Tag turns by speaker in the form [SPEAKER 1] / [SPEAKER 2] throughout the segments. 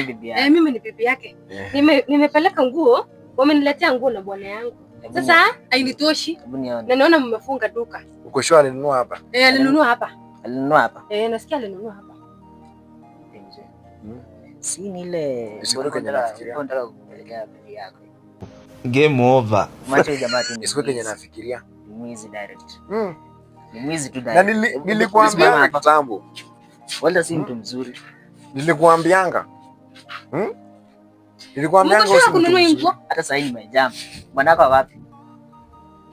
[SPEAKER 1] Bibi yake.
[SPEAKER 2] Mimi ni bibi yake. Nimepeleka nguo, wameniletea nguo na bwana yangu. Sasa hainitoshi. Na naona mmefunga duka.
[SPEAKER 3] Uko sure alinunua hapa?
[SPEAKER 2] Alinunua hapa.
[SPEAKER 1] Alinunua hapa?
[SPEAKER 2] Nasikia alinunua hapa.
[SPEAKER 1] Si ni ile nataka kupelekea bibi yako.
[SPEAKER 4] Game over.
[SPEAKER 1] Macho jamaa tu
[SPEAKER 3] ni siku yenye nafikiria.
[SPEAKER 1] Mwizi direct. Ni mwizi tu
[SPEAKER 3] direct. Na nilikuambia kitambo.
[SPEAKER 1] Wala si mtu mzuri.
[SPEAKER 3] Nilikuambianga.
[SPEAKER 2] Nilikuambianga usinunue nguo.
[SPEAKER 1] Hata sasa hivi nimejamba. Bwanako wapi?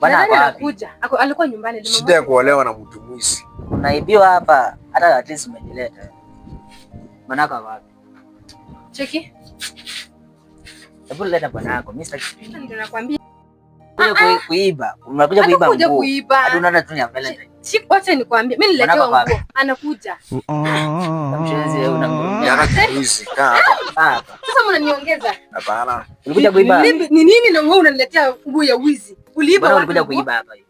[SPEAKER 1] Bwana
[SPEAKER 2] anakuja. Alikuwa nyumbani.
[SPEAKER 3] Shida ya kuolewa na mtu mwizi.
[SPEAKER 1] Unaibiwa hapa. Hata at least umejileta. Bwanako wapi?
[SPEAKER 2] Cheki.
[SPEAKER 1] Hebu leta bwanako. Mimi sitaki.
[SPEAKER 2] Ndio nakwambia.
[SPEAKER 1] Kuiba. Unakuja kuiba nguo. Hadi unaona tu mbele.
[SPEAKER 2] Wacha nikwambie. Mimi niletewa nguo. Anakuja.
[SPEAKER 1] Mshenzi wewe unangomea.
[SPEAKER 3] Mwizi hapa.
[SPEAKER 2] Sasa mnaniongeza.
[SPEAKER 3] Hapana.
[SPEAKER 1] Ulikuja kuiba.
[SPEAKER 2] Ni nini na wewe unaniletea nguo ya wizi? Uliiba wapi?
[SPEAKER 1] Ulikuja kuiba hapa hivi.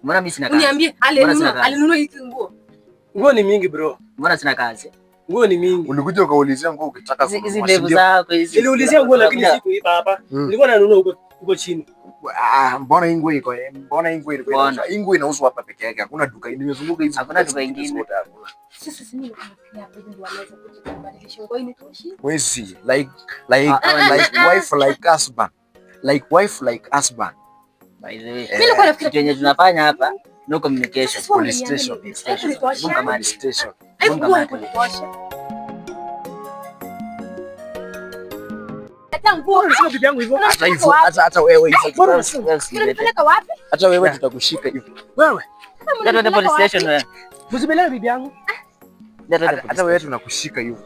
[SPEAKER 1] Mbona mimi sina kazi?
[SPEAKER 2] Uniambie alinunua hizo nguo.
[SPEAKER 5] Nguo ni mingi bro.
[SPEAKER 1] Mbona sina kazi?
[SPEAKER 5] Nguo ni mingi.
[SPEAKER 3] Ulikuja ukaulizia nguo ukitaka
[SPEAKER 1] hizi ndevu zako hizi.
[SPEAKER 5] Niliulizia nguo lakini sikuiba hapa. Nilikuwa nanunua huko chini.
[SPEAKER 3] Mbona hii nguo iko? Mbona hii nguo iko? Hii nguo inauzwa hapa peke yake. Hakuna duka. Nimezunguka hizi.
[SPEAKER 1] Hakuna duka nyingine.
[SPEAKER 2] Sasa sisi ni kama hapa ndio wanaweza kubadilisha nguo ini toshi.
[SPEAKER 3] Wezi like wife like husband. Like wife like husband.
[SPEAKER 1] By the way, mimi nilikuwa nafikiri yenye tunafanya hapa no communication.
[SPEAKER 3] Police station.
[SPEAKER 1] Police station.
[SPEAKER 2] Hata nguo
[SPEAKER 5] sio bibi yangu hivyo.
[SPEAKER 3] Hata hivyo hata wewe hivyo.
[SPEAKER 2] Unanipeleka wapi?
[SPEAKER 3] Hata wewe tutakushika hivyo.
[SPEAKER 5] Wewe.
[SPEAKER 1] Ndio police station wewe.
[SPEAKER 5] Msibelewe bibi yangu.
[SPEAKER 3] Hata wewe tunakushika hivyo.